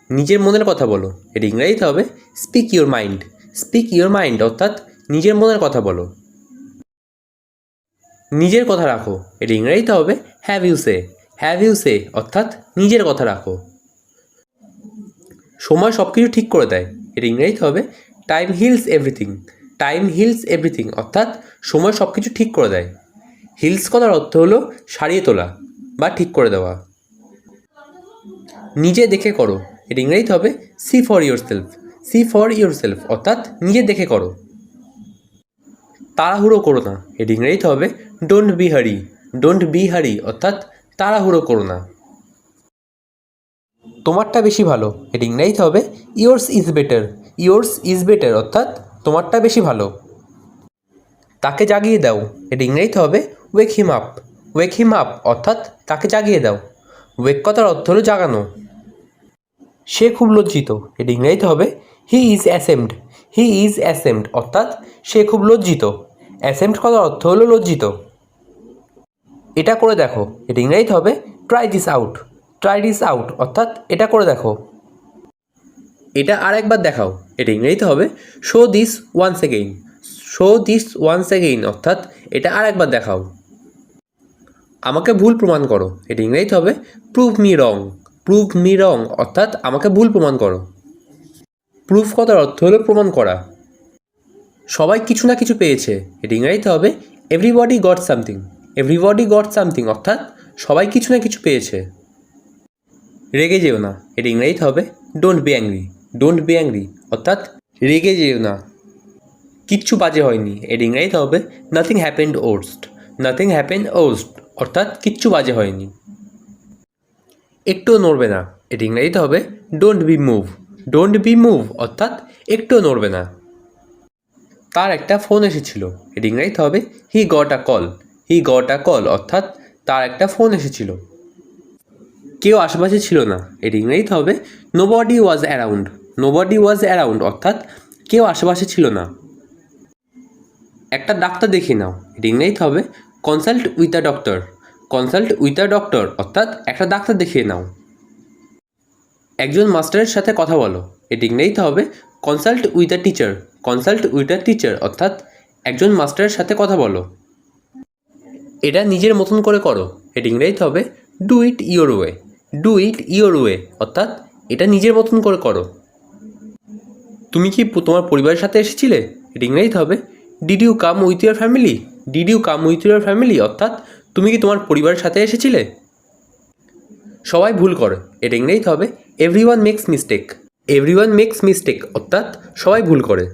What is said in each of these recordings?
নিজের মনের কথা বলো, এটা ইংরেজিতে হবে speak your mind. Speak your mind অর্থাৎ নিজের মনের কথা বলো। নিজের কথা রাখো, এটা ইংরেজিতে হবে have you say. Have you say অর্থাৎ নিজের কথা রাখো। সময় সব কিছু ঠিক করে দেয়, এটা ইংরেজিতে হবে time hills everything. Time hills everything অর্থাৎ সময় সব কিছু ঠিক করে দেয়। হিলস কথার অর্থ হলো সারিয়ে তোলা বা ঠিক করে দেওয়া। নিজে দেখে করো, এটা ইংরেজিতে হবে see for yourself. See for yourself অর্থাৎ নিজে দেখে করো। তাড়াহুড়ো করো না, এটা ইংরেজিতে হবে ডোন্ট বি হারি। ডোন্ট বি হারি অর্থাৎ তাড়াহুড়ো করো না। তোমারটা বেশি ভালো, এটা ইংরেজিতে হবে yours is better. Yours is better অর্থাৎ তোমারটা বেশি ভালো। তাকে জাগিয়ে দাও, এটা ইংরেজিতে হবে ওয়েক হিম আপ। ওয়েক হিম আপ অর্থাৎ তাকে জাগিয়ে দাও। ওয়েক কথার অর্থ হলো জাগানো। সে খুব লজ্জিত, এটা ইংরেজিতে হবে he is ashamed. He is ashamed অর্থাৎ সে খুব লজ্জিত। অ্যাসেমড কথার অর্থ হলো লজ্জিত। এটা করে দেখো, এটা ইংরেজিতে হবে try this out. Try this out অর্থাৎ এটা করে দেখো। এটা আরেকবার দেখাও, এটা ইংরেজিতে হবে show this once again. Show this once again অর্থাৎ এটা আরেকবার দেখাও। আমাকে ভুল প্রমাণ করো, এটা ইংরেজিতে হবে প্রুভ মি রং। প্রুভ মি রং অর্থাৎ আমাকে ভুল প্রমাণ করো। প্রুফ কথার অর্থ হলো প্রমাণ করা। সবাই কিছু না কিছু পেয়েছে, এটা ইংরেজিতে হবে everybody goat something. Everybody goat something অর্থাৎ সবাই কিছু না কিছু পেয়েছে। রেগে যেও না, এটা ইংরেজিতে হবে don't be angry. Don't be angry অর্থাৎ রেগে যেও না। কিচ্ছু বাজে হয়নি, এটা ইংরেজিতে হবে nothing happened worst. Nothing happened worst অর্থাৎ কিচ্ছু বাজে হয়নি। একটুও নড়বে না, এটা ইংরেজিতে হবে don't be move. Don't be move অর্থাৎ একটুও নড়বে না। তার একটা ফোন এসেছিল, এটা ইংরেজিতে হবে he got a call. He got a call অর্থাৎ তার একটা ফোন এসেছিল। কেউ আশেপাশে ছিল না, এটা ইংরেজিতে হবে নোবডি ওয়াজ অ্যারাউন্ড। নোবডি ওয়াজ অ্যারাউন্ড অর্থাৎ কেউ আশেপাশে ছিল না। একটা ডাক্তার দেখিয়ে নাও, এটা ইংরেজিতে হবে consult with a doctor. Consult with a doctor অর্থাৎ একটা ডাক্তার দেখিয়ে নাও। একজন মাস্টারের সাথে কথা বলো, এটা ইংরেজিতে হবে consult with a teacher. Consult with a teacher অর্থাৎ একজন মাস্টারের সাথে কথা বলো। এটা নিজের মতন করে করো, এটা ইংরেজিতে হবে do it your way. Do it your way অর্থাৎ এটা নিজের মতন করে করো। তুমি কি তোমার পরিবারের সাথে এসেছিলে, এটা ইংরেজিতে হবে did you come with your family. Did you come with your family অর্থাৎ তুমি কি তোমার পরিবারের সাথে এসেছিলে। সবাই ভুল করে, এটা ইংরেজিতে হবে everyone makes mistake. Everyone makes mistake অর্থাৎ সবাই ভুল করে।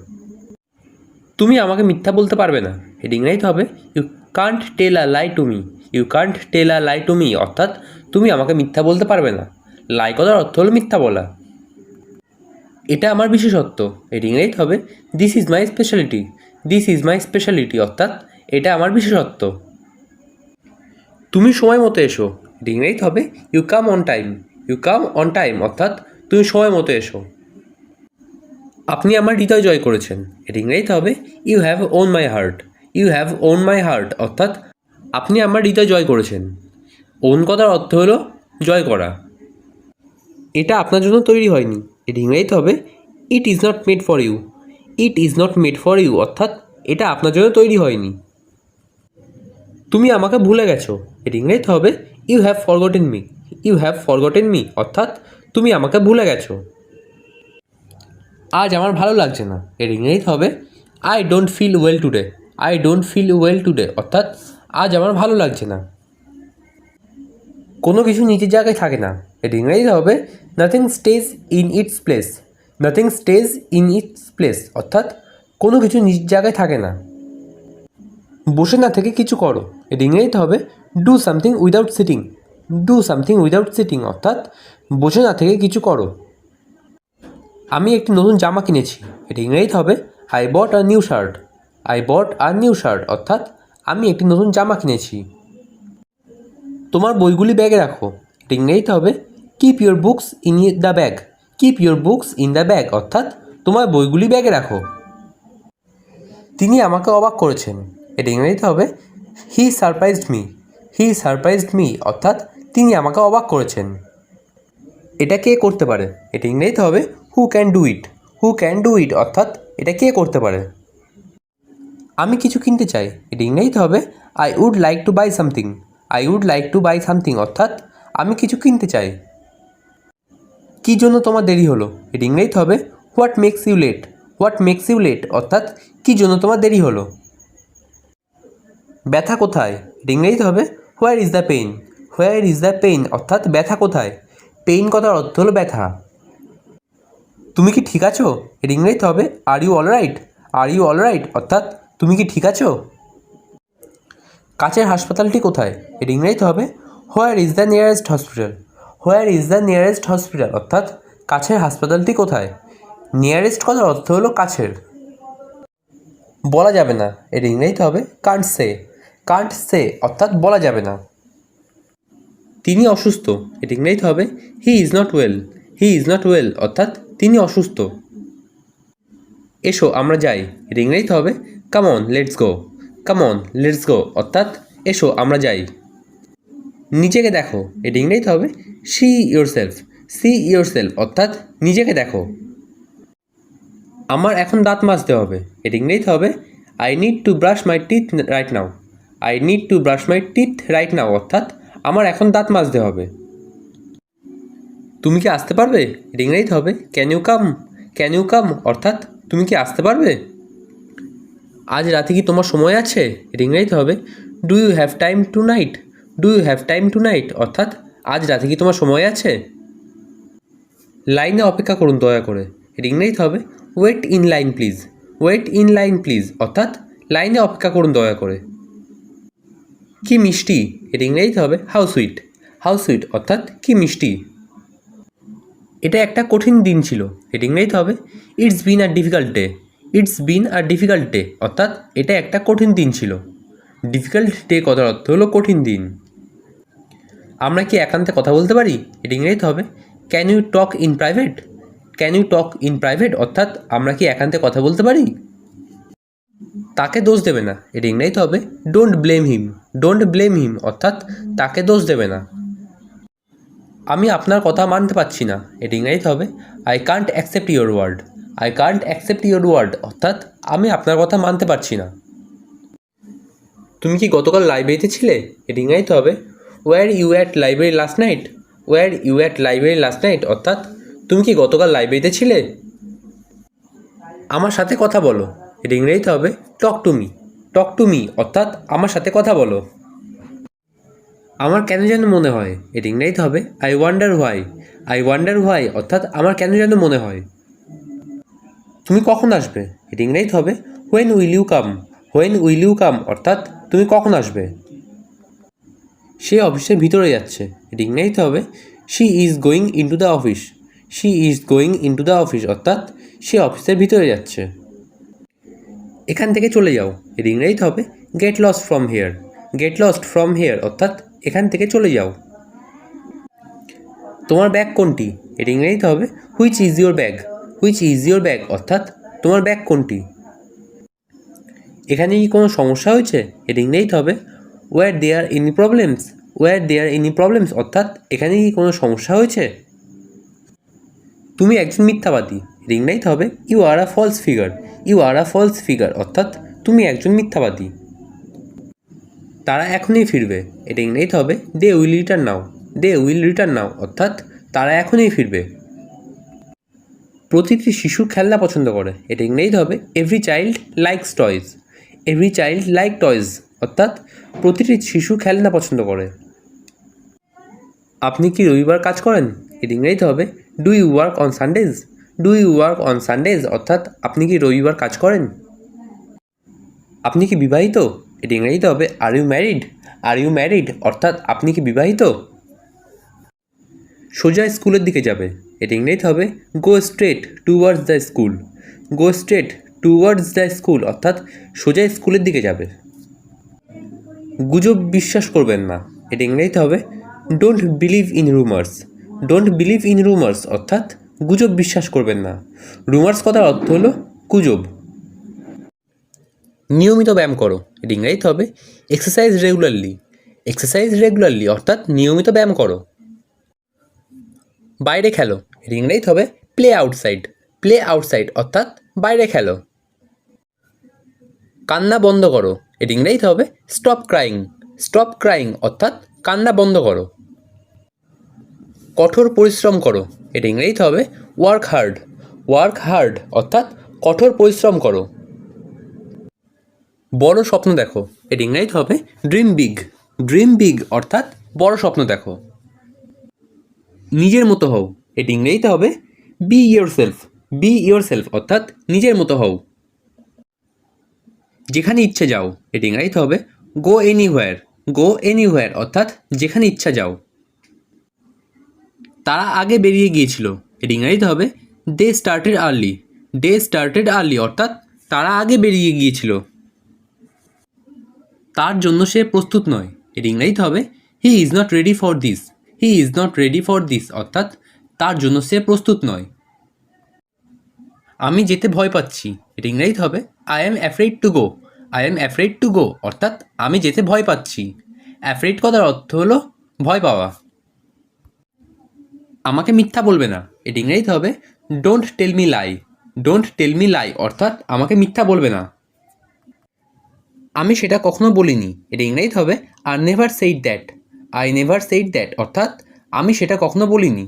তুমি আমাকে মিথ্যা বলতে পারবে না, এটা ইংরেজিতে হবে you can't tell a lie to me. You can't tell a lie to me অর্থাৎ তুমি আমাকে মিথ্যা বলতে পারবে না। লাই কথার অর্থ হলো মিথ্যা বলা। এটা আমার বিশেষত্ব, এটা ইংরেজিতে হবে this is my speciality. This is my speciality অর্থাৎ এটা আমার বিশেষত্ব। তুমি সময় মতো এসো, এটা ইংরেজিতে হবে you come on time. You come on time অর্থাৎ তুমি সময় মতো এসো। আপনি আমার হৃদয় জয় করেছেন, এটা ইংরেজিতে হবে you have won my heart. You have won my heart অর্থাৎ আপনি আমার হৃদয় জয় করেছেন। ওন কথার অর্থ হলো জয় করা। এটা আপনার জন্য তৈরি হয়নি, এটা ইংরেজিতে হবে it is not made for you. It is not made for you অর্থাৎ এটা আপনার জন্য তৈরি হয়নি। তুমি আমাকে ভুলে গেছো, এটা ইংরেজিতে হবে you have forgotten me. You have forgotten me অর্থাৎ তুমি আমাকে ভুলে গেছো। আজ আমার ভালো লাগছে না, এর ইংরেজিতে হবে I don't feel well today. I don't feel well today অর্থাৎ আজ আমার ভালো লাগছে না। কোনো কিছু নিজের জায়গায় থাকে না, এর ইংরেজিতে হবে nothing stage in it's place. Nothing stage in it's place অর্থাৎ কোনো কিছু নিজের জায়গায় থাকে না। বসে না থেকে কিছু করো, এর ইংরেজিতে হবে do something without sitting. Do something without sitting অর্থাৎ বসে না থেকে কিছু করো। আমি একটি নতুন জামা কিনেছি, এটা ইংরেজিতে হবে I bought a new shirt. I bought a new shirt অর্থাৎ আমি একটি নতুন জামা কিনেছি। তোমার বইগুলি ব্যাগে রাখো, এটা ইংরেজিতে হবে keep your books in the bag. Keep your books in the bag অর্থাৎ তোমার বইগুলি ব্যাগে রাখো। তিনি আমাকে অবাক করেছেন, এটা ইংরেজিতে হবে হি সারপ্রাইজড মি। হি সারপ্রাইজড মি অর্থাৎ তিনি আমাকে অবাক করেছেন। এটা কে করতে পারে? এটা ইংরেজিতে হবে who can do it. Who can do it অর্থাৎ এটা কে করতে পারে? আমি কিছু কিনতে চাই, এটা ইংরেজিতে হবে I would like to buy something. I would like to buy something অর্থাৎ আমি কিছু কিনতে চাই। কী জন্য তোমার দেরি হলো? এটা ইংরেজিতে হবে what makes you late. What makes you late অর্থাৎ কী জন্য তোমার দেরি হলো। ব্যথা কোথায়? এটা ইংরেজিতে হবে where is the pain. Where is the pain অর্থাৎ ব্যথা কোথায়। পেইন কথার অর্থ হলো ব্যথা। তুমি কি ঠিক আছো? এটা ইংরেজিতে হবে are you all right. Are you all right অর্থাৎ তুমি কি ঠিক আছো? কাছের হাসপাতালটি কোথায়? এটা ইংরেজিতে হবে where is the nearest hospital. Where is the nearest hospital অর্থাৎ কাছের হাসপাতালটি কোথায়। নিয়ারেস্ট কথার অর্থ হলো কাছের। বলা যাবে না, এটা ইংরেজিতে হবে কান্ট সে। কান্ট সে অর্থাৎ বলা যাবে না। তিনি অসুস্থ, এটা ইংরেজিতে হবে he is not well. He is not well অর্থাৎ তিনি অসুস্থ। এসো আমরা যাই, এটা ইংরেজিতে হবে come on let's go. Come on let's go অর্থাৎ এসো আমরা যাই। নিজেকে দেখো, এটা ইংরেজিতে হবে see your self. See your self অর্থাৎ নিজেকে দেখো। আমার এখন দাঁত মাজতে হবে, এটা ইংরেজিতে হবে I need to brush my teeth right now. I need to brush my teeth right now অর্থাৎ আমার এখন দাঁত মাজতে হবে। তুমি কি আসতে পারবে? এটা ইংরেজিতে হবে can you come. Can you come অর্থাৎ তুমি কি আসতে পারবে? আজ রাতে কি তোমার সময় আছে? এটা ইংরেজিতে হবে do you have time tonight. Do you have time tonight অর্থাৎ আজ রাতে কি তোমার সময় আছে? লাইনে অপেক্ষা করুন দয়া করে, এটা ইংরেজিতে হবে wait in line please. Wait in line please অর্থাৎ লাইনে অপেক্ষা করুন দয়া করে। কি মিষ্টি, এটা ইংরেজিতে হবে হাউ সুইট। হাউ সুইট অর্থাৎ কি মিষ্টি। এটা একটা কঠিন দিন ছিল, এটা ইংরেজিতে হবে it's been a difficult day. It's been a difficult day অর্থাৎ এটা একটা কঠিন দিন ছিল। ডিফিকাল্ট ডে কথার অর্থ হলো কঠিন দিন। আমরা কি একান্তে কথা বলতে পারি? এটা ইংরেজিতে হবে can you talk in private. Can you talk in private অর্থাৎ আমরা কি একান্তে কথা বলতে পারি? তাকে দোষ দেবে না, এটা ইংরেজিতে হবে don't blame him. Don't blame him অর্থাৎ তাকে দোষ দেবে না। আমি আপনার কথা মানতে পারছি না, এটা ইংরেজিতে হবে I can't accept your word. I can't accept your word অর্থাৎ আমি আপনার কথা মানতে পারছি না। তুমি কি গতকাল লাইব্রেরিতে ছিলে? এটা ইংরেজিতে হবে were you at library last night. Were you at library last night অর্থাৎ তুমি কি গতকাল লাইব্রেরিতে ছিলে? আমার সাথে কথা বলো, এটা ইংরেজিতে হবে talk to me. Talk to me অর্থাৎ আমার সাথে কথা বলো। আমার কেন যেন মনে হয়, এটা ইংরেজিতে হবে I wonder why. I wonder why অর্থাৎ আমার কেন যেন মনে হয়। তুমি কখন আসবে? এটা ইংরেজিতে হবে when will you come. When will you come অর্থাৎ তুমি কখন আসবে। সে অফিসের ভিতরে যাচ্ছে, এটা ইংরেজিতে হবে she is going into the office. She is going into the office অর্থাৎ সে অফিসের ভিতরে যাচ্ছে। এখান থেকে চলে যাও, এটা ইংরেজিতে হবে get lost from here. Get lost from here অর্থাৎ এখান থেকে চলে যাও। তোমার ব্যাগ কোনটি? এটা ইংরেজিতে হবে which is your bag. Which is your bag অর্থাৎ তোমার ব্যাগ কোনটি। এখানে কি কোনো সমস্যা হয়েছে? এটা ইংরেজিতে হবে were there any problems. Were there any problems অর্থাৎ এখানে কি কোনো সমস্যা হয়েছে। তুমি একজন মিথ্যাবাদী, এটা ইংরেজিতে হবে you are a false figure. You are a false figure অর্থাৎ তুমি একজন মিথ্যাবাদী। তারা এখনই ফিরবে, এটা ইংরেজিতে হবে they will return now. They will return now অর্থাৎ তারা এখনই ফিরবে। প্রতিটি শিশু খেলনা পছন্দ করে, এটা ইংরেজিতে হবে every child likes toys. Every child like toys অর্থাৎ প্রতিটি শিশু খেলনা পছন্দ করে। আপনি কি রবিবার কাজ করেন? এটা ইংরেজিতে হবে do you work on Sundays. Do you work on Sundays অর্থাৎ আপনি কি রবিবার কাজ করেন। আপনি কি বিবাহিত? এটা ইংরেজিতে হবে are you married. Are you married অর্থাৎ আপনি কি বিবাহিত। সোজা স্কুলের দিকে যাবে, এটা ইংরেজিতে হবে go straight towards the school. Go straight towards the school অর্থাৎ সোজা স্কুলের দিকে যাবে। গুজব বিশ্বাস করবেন না, এটা ইংরেজিতে হবে don't believe in rumours. Don't believe in rumours অর্থাৎ গুজব বিশ্বাস করবেন না। রুমার্স কথার অর্থ হলো গুজব। নিয়মিত ব্যায়াম করো, এটা ইংরেজিতে হবে এক্সারসাইজ রেগুলারলি। এক্সারসাইজ রেগুলারলি অর্থাৎ নিয়মিত ব্যায়াম করো। বাইরে খেলো, এর ইংরেজি হবে প্লে আউটসাইড। প্লে আউটসাইড অর্থাৎ বাইরে খেলো। কান্না বন্ধ করো, এর ইংরেজি হবে স্টপ ক্রাইং। স্টপ ক্রাইং অর্থাৎ কান্না বন্ধ করো। কঠোর পরিশ্রম করো, এর ইংরেজি হবে ওয়ার্ক হার্ড। ওয়ার্ক হার্ড অর্থাৎ কঠোর পরিশ্রম করো। বড় স্বপ্ন দেখো, এর ইংরেজি হবে ড্রিম বিগ। ড্রিম বিগ অর্থাৎ বড় স্বপ্ন দেখো। নিজের মতো হও, এর ইংরেজিতে হবে B your self. B your self অর্থাৎ নিজের মতো হও। যেখানে ইচ্ছে যাও, এর ইংরেজিতে হবে গো এনিহোয়ার। গো এনিহোয়ার অর্থাৎ যেখানে ইচ্ছা যাও। তারা আগে বেরিয়ে গিয়েছিল, এর ইংরেজিতে হবে they started early. They started early অর্থাৎ তারা আগে বেরিয়ে গিয়েছিল। তার জন্য সে প্রস্তুত নয়, এর ইংরেজিতে হবে he is not ready for this. He is not ready for this অর্থাৎ তার জন্য সে প্রস্তুত নয়। আমি যেতে ভয় পাচ্ছি, এর ইংরেজিতে হবে I am afraid to go. I am afraid to go অর্থাৎ আমি যেতে ভয় পাচ্ছি। অ্যাফ্রেড কথার অর্থ হলো ভয় পাওয়া। আমাকে মিথ্যা বলবে না, এর ইংরেজিতে হবে don't tell me lie. Don't tell me lie অর্থাৎ আমাকে মিথ্যা বলবে না। আমি সেটা কখনো বলিনি, এর ইংরেজিতে হবে I never said that. I never said that অর্থাৎ আমি সেটা কখনো বলিনি।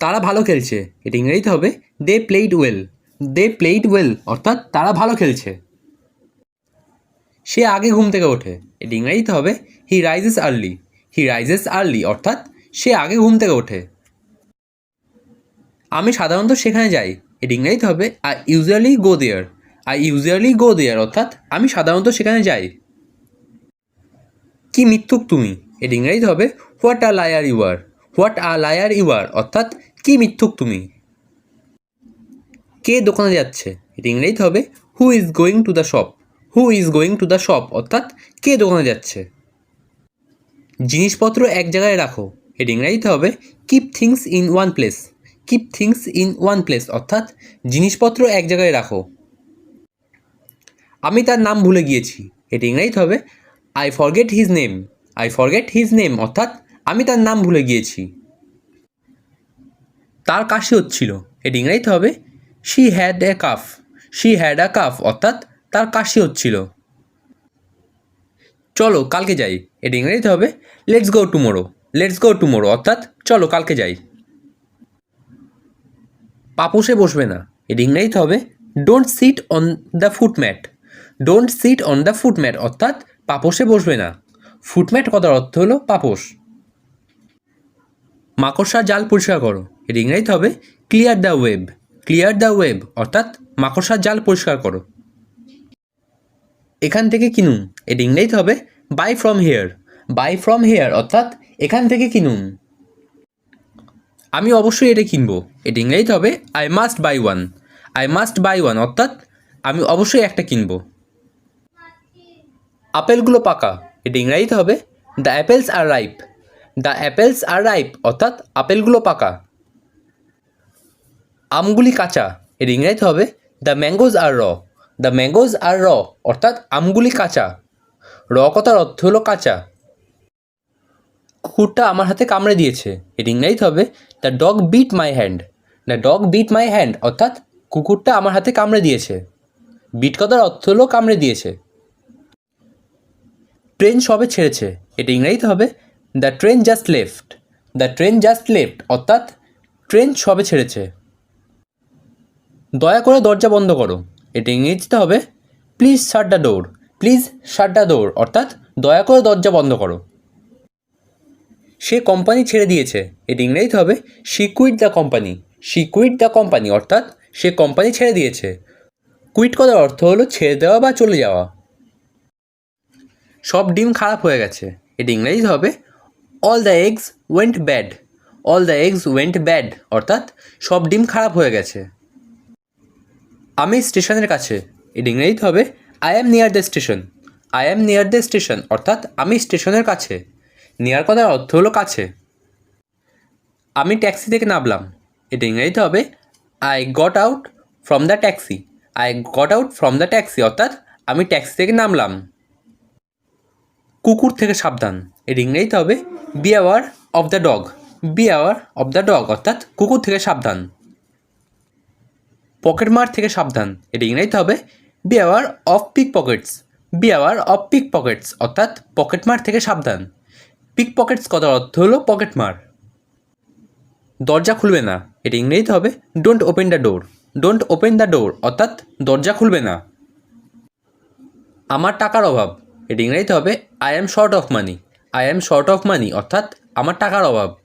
তারা ভালো খেলছে, এর ইংরেজিতে হবে দে প্লেইড ওয়েল। দে প্লেইড ওয়েল অর্থাৎ তারা ভালো খেলছে। সে আগে ঘুম থেকে ওঠে, এর ইংরেজিতে হবে হি রাইজেস আর্লি। হি রাইজেস আর্লি অর্থাৎ সে আগে ঘুম থেকে ওঠে। আমি সাধারণত সেখানে যাই, এর ইংরেজিতে হবে I usually go there. I usually go there অর্থাৎ আমি সাধারণত সেখানে যাই। কি মিথ্যুক তুমি, এর ইংরেজিতে হবে what a liar you are. What a liar you are অর্থাৎ কি মিথ্যুক তুমি। কে দোকানে যাচ্ছে, এর ইংরেজিতে হবে who is going to the shop. Who is going to the shop অর্থাৎ কে দোকানে যাচ্ছে। জিনিসপত্র এক জায়গায় রাখো, এর ইংরেজিতে হবে keep things in one place. Keep things in one place অর্থাৎ জিনিসপত্র এক জায়গায় রাখো। আমি তার নাম ভুলে গিয়েছি, এর ইংরেজিতে হবে I forget his name. I forget his name অর্থাৎ আমি তার নাম ভুলে গিয়েছি। তার কাশি হচ্ছিল, এর ইংরেজিতে হবে she had a calf. She had a calf অর্থাৎ তার কাশি হচ্ছিল। চলো কালকে যাই, এর ইংরেজিতে হবে let's go tomorrow. Let's go tomorrow অর্থাৎ চলো কালকে যাই। পাপোশে বসবে না, এর ইংরেজিতে হবে don't sit on the footmat. Don't sit on the footmat অর্থাৎ পাপোশে বসবে না। ফুটম্যাট কথার অর্থ হলো পাপোশ। মাকড়সার জাল পরিষ্কার করো, এর ইংরেজিতে হবে clear the web. Clear the web অর্থাৎ মাকড়সার জাল পরিষ্কার করো। এখান থেকে কিনুন, এর ইংরেজিতে হবে buy from here. Buy from here অর্থাৎ এখান থেকে কিনুন। আমি অবশ্যই এটা কিনবো, এর ইংরেজিতে হবে I must by one. I must by one অর্থাৎ আমি অবশ্যই একটা কিনবো। আপেলগুলো পাকা, এর ইংরেজিতে হবে the apples are ripe. The apples are ripe অর্থাৎ আপেলগুলো পাকা। আমগুলি কাঁচা, এর ইংরেজিতে হবে দ্য ম্যাঙ্গোজ আর র। দ্য ম্যাঙ্গোজ আর র অর্থাৎ আমগুলি কাঁচা। র কথার অর্থ হলো কাঁচা। কুকুরটা আমার হাতে কামড়ে দিয়েছে, এর ইংরেজিতে হবে the dog bit my hand. The dog bit my hand অর্থাৎ কুকুরটা আমার হাতে কামড়ে দিয়েছে। বিট কথার অর্থ হলো কামড়ে দিয়েছে। ট্রেন সবে ছেড়েছে, এটা ইংরেজিতে হবে the train just left. The train just left অর্থাৎ ট্রেন সবে ছেড়েছে। দয়া করে দরজা বন্ধ করো, এটা ইংরেজিতে হবে please shut the door. Please shut the door অর্থাৎ দয়া করে দরজা বন্ধ করো। সে কোম্পানি ছেড়ে দিয়েছে, এটা ইংরেজিতে হবে she quit the company. She quit the company অর্থাৎ সে কোম্পানি ছেড়ে দিয়েছে। কুইট করার অর্থ হলো ছেড়ে দেওয়া বা চলে যাওয়া। সব ডিম খারাপ হয়ে গেছে, এটা ইংরেজিতে হবে all the eggs went bad. All the eggs went bad অর্থাৎ সব ডিম খারাপ হয়ে গেছে। আমি স্টেশনের কাছে, এটা ইংরেজিতে হবে I am near the station. I am near the station অর্থাৎ আমি স্টেশনের কাছে। নিয়ার কথার অর্থ হলো কাছে। আমি ট্যাক্সি থেকে নামলাম, এটা ইংরেজিতে হবে I got out from the taxi. I got out from the taxi অর্থাৎ আমি ট্যাক্সি থেকে নামলাম। কুকুর থেকে সাবধান, এর ইংরেজিতে হবে be aware of the dog. B hour of the dog অর্থাৎ কুকুর থেকে সাবধান। পকেটমার থেকে সাবধান, এটা ইংরেজিতে হবে beware of pickpockets. Beware of pickpockets অর্থাৎ পকেটমার থেকে সাবধান। পিক পকেটস কথার অর্থ হলো পকেটমার। দরজা খুলবে না, এটা ইংরেজিতে হবে don't open the door. Don't open the door অর্থাৎ দরজা খুলবে না। আমার টাকার অভাব, এটা ইংরেজিতে হবে I am short of money. I am short of money অর্থাৎ আমার টাকার অভাব।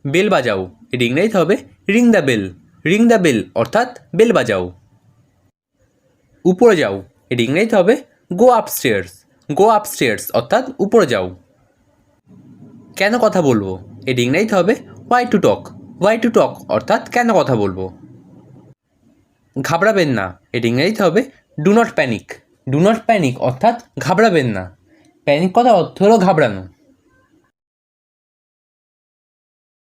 বেল বাজাও, এটা ইংরেজিতে হবে ring the bell. Ring the bell অর্থাৎ বেল বাজাও। উপরে যাও, এটা ইংরেজিতে হবে গো আপস্টেয়ার্স। গো আপস্টেয়ার্স অর্থাৎ উপরে যাও। কেন কথা বলবো, এটা ইংরেজিতে হবে why to talk. Why to talk অর্থাৎ কেন কথা বলবো। ঘাবড়াবেন না, এটা ইংরেজিতে হবে do not panic. Do not panic অর্থাৎ ঘাবড়াবেন না। প্যানিক কথার অর্থ হলো ঘাবড়ানো।